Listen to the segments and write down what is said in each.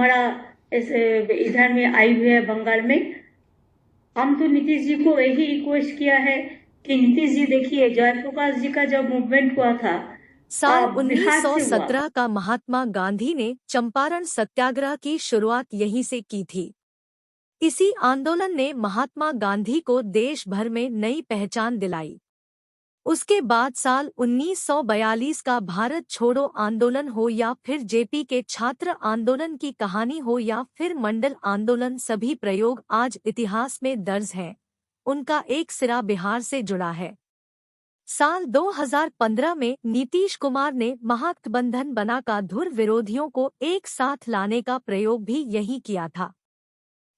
हमारा इस इधर में आई हुई है बंगाल में। हम तो नीतीश जी को यही रिक्वेस्ट किया है कि नीतीश जी देखिए, जयप्रकाश जी का जब मूवमेंट हुआ था साल बिहार से हुआ। 1917 का महात्मा गांधी ने चंपारण सत्याग्रह की शुरुआत यहीं से की थी। इसी आंदोलन ने महात्मा गांधी को देश भर में नई पहचान दिलाई। उसके बाद साल 1942 का भारत छोड़ो आंदोलन हो या फिर जेपी के छात्र आंदोलन की कहानी हो या फिर मंडल आंदोलन, सभी प्रयोग आज इतिहास में दर्ज हैं। उनका एक सिरा बिहार से जुड़ा है। साल 2015 में नीतीश कुमार ने महागठबंधन बनाकर धुर विरोधियों को एक साथ लाने का प्रयोग भी यही किया था।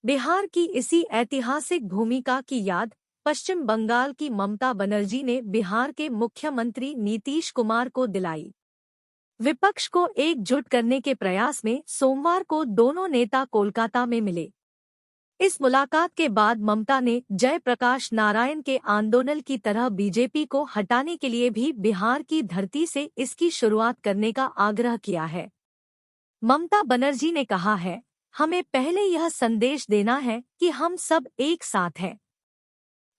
बिहार की इसी ऐतिहासिक भूमिका की याद पश्चिम बंगाल की ममता बनर्जी ने बिहार के मुख्यमंत्री नीतीश कुमार को दिलाई। विपक्ष को एकजुट करने के प्रयास में सोमवार को दोनों नेता कोलकाता में मिले। इस मुलाकात के बाद ममता ने जयप्रकाश नारायण के आंदोलन की तरह बीजेपी को हटाने के लिए भी बिहार की धरती से इसकी शुरुआत करने का आग्रह किया है। ममता बनर्जी ने कहा है, हमें पहले यह संदेश देना है कि हम सब एक साथ हैं।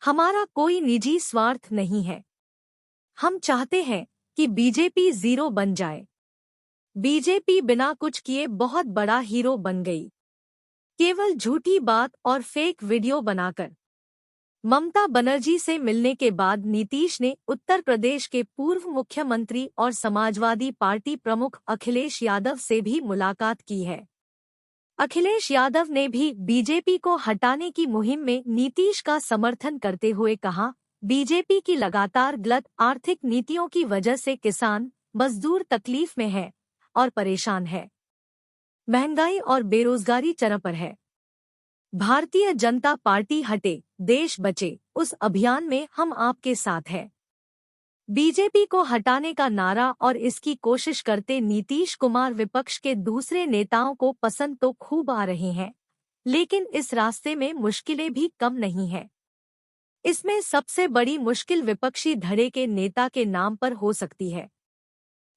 हमारा कोई निजी स्वार्थ नहीं है। हम चाहते हैं कि बीजेपी जीरो बन जाए। बीजेपी बिना कुछ किए बहुत बड़ा हीरो बन गई, केवल झूठी बात और फेक वीडियो बनाकर। ममता बनर्जी से मिलने के बाद नीतीश ने उत्तर प्रदेश के पूर्व मुख्यमंत्री और समाजवादी पार्टी प्रमुख अखिलेश यादव से भी मुलाकात की है। अखिलेश यादव ने भी बीजेपी को हटाने की मुहिम में नीतीश का समर्थन करते हुए कहा, बीजेपी की लगातार गलत आर्थिक नीतियों की वजह से किसान मजदूर तकलीफ में है और परेशान है। महंगाई और बेरोजगारी चरम पर है। भारतीय जनता पार्टी हटे देश बचे उस अभियान में हम आपके साथ हैं। बीजेपी को हटाने का नारा और इसकी कोशिश करते नीतीश कुमार विपक्ष के दूसरे नेताओं को पसंद तो खूब आ रहे हैं, लेकिन इस रास्ते में मुश्किलें भी कम नहीं हैं। इसमें सबसे बड़ी मुश्किल विपक्षी धड़े के नेता के नाम पर हो सकती है।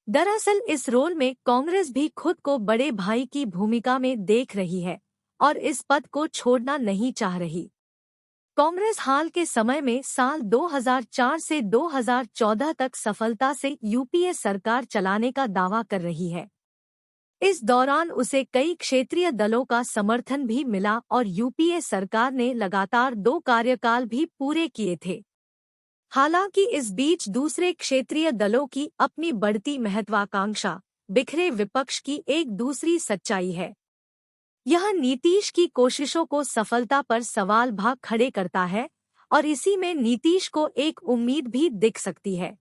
दरअसल इस रोल में कांग्रेस भी खुद को बड़े भाई की भूमिका में देख रही है और इस पद को छोड़ना नहीं चाह रही। कांग्रेस हाल के समय में साल 2004 से 2014 तक सफलता से यूपीए सरकार चलाने का दावा कर रही है। इस दौरान उसे कई क्षेत्रीय दलों का समर्थन भी मिला और यूपीए सरकार ने लगातार 2 कार्यकाल भी पूरे किए थे। हालांकि इस बीच दूसरे क्षेत्रीय दलों की अपनी बढ़ती महत्वाकांक्षा, बिखरे विपक्ष की एक दूसरी सच्चाई है। यह नीतीश की कोशिशों को सफलता पर सवाल भाग खड़े करता है और इसी में नीतीश को एक उम्मीद भी दिख सकती है।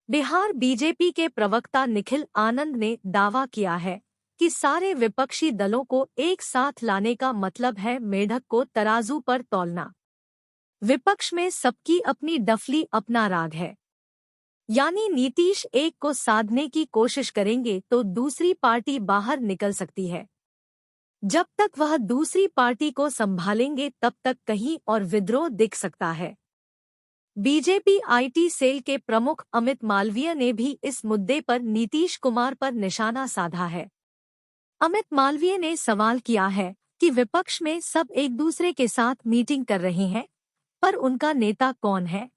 बिहार बीजेपी के प्रवक्ता निखिल आनंद ने दावा किया है कि सारे विपक्षी दलों को एक साथ लाने का मतलब है मेढक को तराजू पर तौलना। विपक्ष में सबकी अपनी डफली, अपना राग है। यानी नीतीश एक को साधने की कोशिश करेंगे तो दूसरी पार्टी बाहर निकल सकती है। जब तक वह दूसरी पार्टी को संभालेंगे तब तक कहीं और विद्रोह दिख सकता है। बीजेपी आईटी सेल के प्रमुख अमित मालवीय ने भी इस मुद्दे पर नीतीश कुमार पर निशाना साधा है। अमित मालवीय ने सवाल किया है कि विपक्ष में सब एक दूसरे के साथ मीटिंग कर रहे हैं, पर उनका नेता कौन है?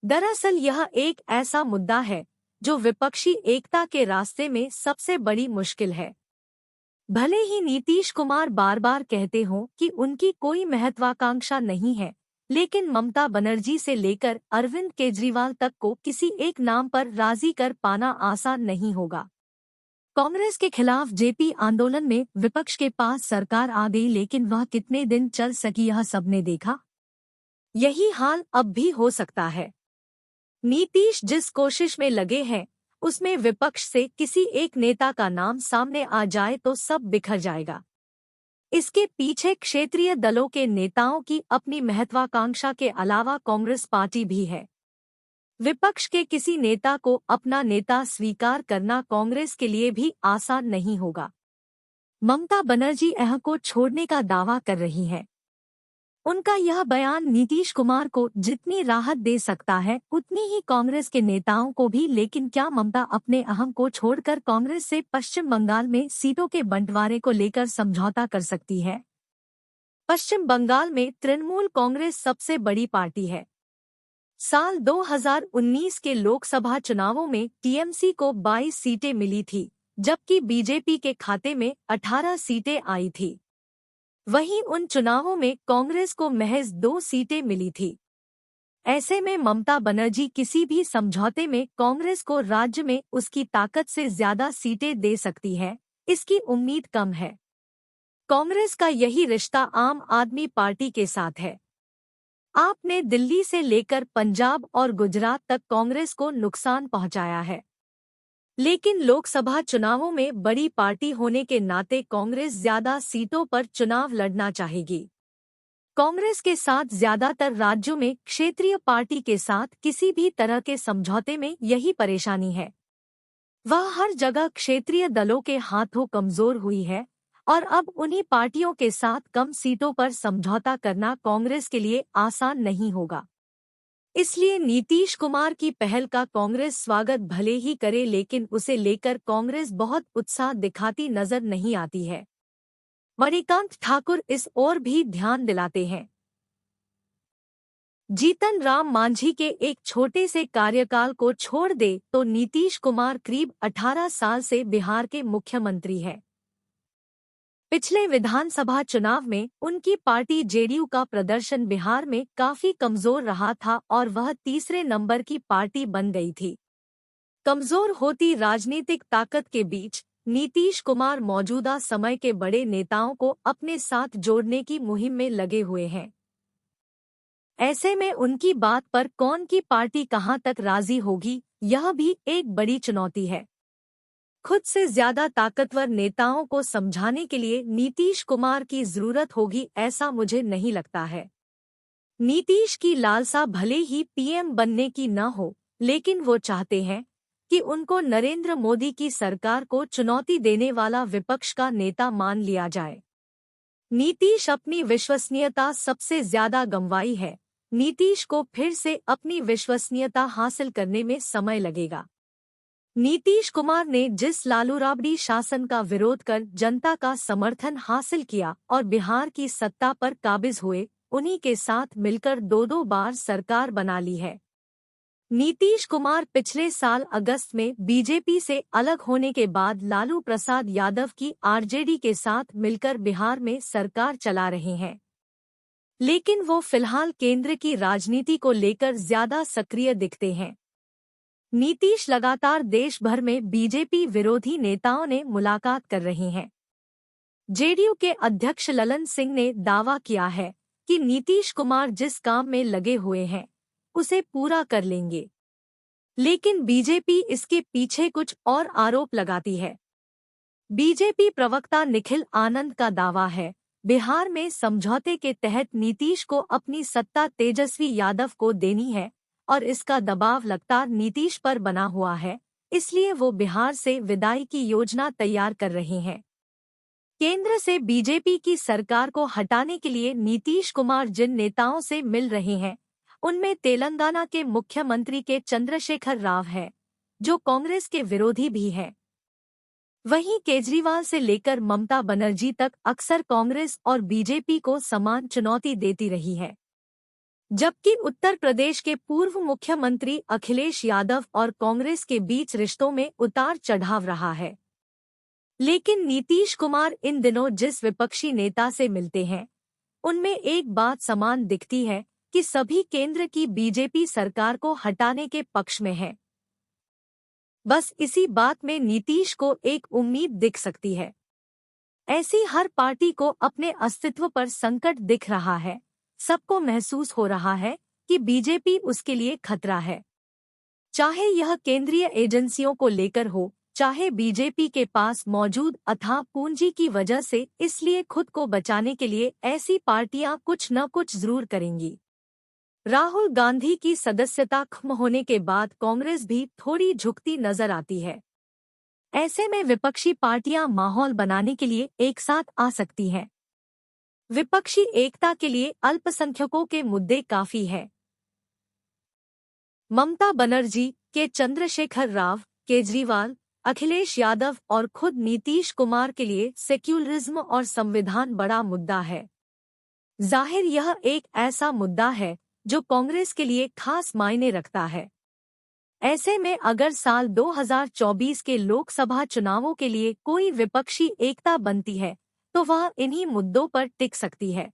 दरअसल यह एक ऐसा मुद्दा है जो विपक्षी एकता के रास्ते में सबसे बड़ी मुश्किल है। भले ही नीतीश कुमार बार बार कहते हों कि उनकी कोई महत्वाकांक्षा नहीं है, लेकिन ममता बनर्जी से लेकर अरविंद केजरीवाल तक को किसी एक नाम पर राजी कर पाना आसान नहीं होगा। कांग्रेस के खिलाफ जेपी आंदोलन में विपक्ष के पास सरकार आ गई, लेकिन वह कितने दिन चल सकी यह सबने देखा। यही हाल अब भी हो सकता है। नीतीश जिस कोशिश में लगे हैं उसमें विपक्ष से किसी एक नेता का नाम सामने आ जाए तो सब बिखर जाएगा। इसके पीछे क्षेत्रीय दलों के नेताओं की अपनी महत्वाकांक्षा के अलावा कांग्रेस पार्टी भी है। विपक्ष के किसी नेता को अपना नेता स्वीकार करना कांग्रेस के लिए भी आसान नहीं होगा। ममता बनर्जी यह को छोड़ने का दावा कर रही हैं। उनका यह बयान नीतीश कुमार को जितनी राहत दे सकता है उतनी ही कांग्रेस के नेताओं को भी। लेकिन क्या ममता अपने अहम को छोड़कर कांग्रेस से पश्चिम बंगाल में सीटों के बंटवारे को लेकर समझौता कर सकती है? पश्चिम बंगाल में तृणमूल कांग्रेस सबसे बड़ी पार्टी है। साल 2019 के लोकसभा चुनावों में टीएमसी को 22 सीटें मिली थी, जबकि बीजेपी के खाते में 18 सीटें आई थी। वहीं उन चुनावों में कांग्रेस को महज 2 सीटें मिली थी। ऐसे में ममता बनर्जी किसी भी समझौते में कांग्रेस को राज्य में उसकी ताकत से ज्यादा सीटें दे सकती है, इसकी उम्मीद कम है। कांग्रेस का यही रिश्ता आम आदमी पार्टी के साथ है। आपने दिल्ली से लेकर पंजाब और गुजरात तक कांग्रेस को नुकसान पहुंचाया है, लेकिन लोकसभा चुनावों में बड़ी पार्टी होने के नाते कांग्रेस ज्यादा सीटों पर चुनाव लड़ना चाहेगी। कांग्रेस के साथ ज्यादातर राज्यों में क्षेत्रीय पार्टी के साथ किसी भी तरह के समझौते में यही परेशानी है। वह हर जगह क्षेत्रीय दलों के हाथों कमजोर हुई है और अब उन्हीं पार्टियों के साथ कम सीटों पर समझौता करना कांग्रेस के लिए आसान नहीं होगा। इसलिए नीतीश कुमार की पहल का कांग्रेस स्वागत भले ही करे, लेकिन उसे लेकर कांग्रेस बहुत उत्साह दिखाती नजर नहीं आती है। मणिकांत ठाकुर इस ओर भी ध्यान दिलाते हैं। जीतन राम मांझी के एक छोटे से कार्यकाल को छोड़ दे तो नीतीश कुमार करीब 18 साल से बिहार के मुख्यमंत्री हैं। पिछले विधानसभा चुनाव में उनकी पार्टी जेडीयू का प्रदर्शन बिहार में काफी कमजोर रहा था और वह तीसरे नंबर की पार्टी बन गई थी। कमजोर होती राजनीतिक ताकत के बीच नीतीश कुमार मौजूदा समय के बड़े नेताओं को अपने साथ जोड़ने की मुहिम में लगे हुए हैं। ऐसे में उनकी बात पर कौन की पार्टी कहां तक राजी होगी, यह भी एक बड़ी चुनौती है। खुद से ज्यादा ताकतवर नेताओं को समझाने के लिए नीतीश कुमार की जरूरत होगी, ऐसा मुझे नहीं लगता है। नीतीश की लालसा भले ही पीएम बनने की न हो, लेकिन वो चाहते हैं कि उनको नरेंद्र मोदी की सरकार को चुनौती देने वाला विपक्ष का नेता मान लिया जाए। नीतीश अपनी विश्वसनीयता सबसे ज्यादा गंवाई है। नीतीश को फिर से अपनी विश्वसनीयता हासिल करने में समय लगेगा। नीतीश कुमार ने जिस लालू राबड़ी शासन का विरोध कर जनता का समर्थन हासिल किया और बिहार की सत्ता पर काबिज हुए, उन्हीं के साथ मिलकर 2-2 बार सरकार बना ली है। नीतीश कुमार पिछले साल अगस्त में बीजेपी से अलग होने के बाद लालू प्रसाद यादव की आरजेडी के साथ मिलकर बिहार में सरकार चला रहे हैं, लेकिन वो फिलहाल केंद्र की राजनीति को लेकर ज्यादा सक्रिय दिखते हैं। नीतीश लगातार देश भर में बीजेपी विरोधी नेताओं ने मुलाकात कर रहे हैं। जेडीयू के अध्यक्ष ललन सिंह ने दावा किया है कि नीतीश कुमार जिस काम में लगे हुए हैं उसे पूरा कर लेंगे, लेकिन बीजेपी इसके पीछे कुछ और आरोप लगाती है। बीजेपी प्रवक्ता निखिल आनंद का दावा है, बिहार में समझौते के तहत नीतीश को अपनी सत्ता तेजस्वी यादव को देनी है और इसका दबाव लगातार नीतीश पर बना हुआ है, इसलिए वो बिहार से विदाई की योजना तैयार कर रहे हैं। केंद्र से बीजेपी की सरकार को हटाने के लिए नीतीश कुमार जिन नेताओं से मिल रहे हैं, उनमें तेलंगाना के मुख्यमंत्री के चंद्रशेखर राव है, जो कांग्रेस के विरोधी भी हैं। वहीं केजरीवाल से लेकर ममता बनर्जी तक अक्सर कांग्रेस और बीजेपी को समान चुनौती देती रही है, जबकि उत्तर प्रदेश के पूर्व मुख्यमंत्री अखिलेश यादव और कांग्रेस के बीच रिश्तों में उतार चढ़ाव रहा है। लेकिन नीतीश कुमार इन दिनों जिस विपक्षी नेता से मिलते हैं, उनमें एक बात समान दिखती है कि सभी केंद्र की बीजेपी सरकार को हटाने के पक्ष में हैं। बस इसी बात में नीतीश को एक उम्मीद दिख सकती है। ऐसी हर पार्टी को अपने अस्तित्व पर संकट दिख रहा है। सबको महसूस हो रहा है कि बीजेपी उसके लिए खतरा है, चाहे यह केंद्रीय एजेंसियों को लेकर हो, चाहे बीजेपी के पास मौजूद अथाह पूंजी की वजह से। इसलिए खुद को बचाने के लिए ऐसी पार्टियां कुछ न कुछ जरूर करेंगी। राहुल गांधी की सदस्यता खत्म होने के बाद कांग्रेस भी थोड़ी झुकती नजर आती है। ऐसे में विपक्षी पार्टियां माहौल बनाने के लिए एक साथ आ सकती हैं। विपक्षी एकता के लिए अल्पसंख्यकों के मुद्दे काफी है। ममता बनर्जी, के चंद्रशेखर राव, केजरीवाल, अखिलेश यादव और खुद नीतीश कुमार के लिए सेक्युलरिज्म और संविधान बड़ा मुद्दा है। जाहिर यह एक ऐसा मुद्दा है जो कांग्रेस के लिए खास मायने रखता है। ऐसे में अगर साल 2024 के लोकसभा चुनावों के लिए कोई विपक्षी एकता बनती है तो वह इन्हीं मुद्दों पर टिक सकती है।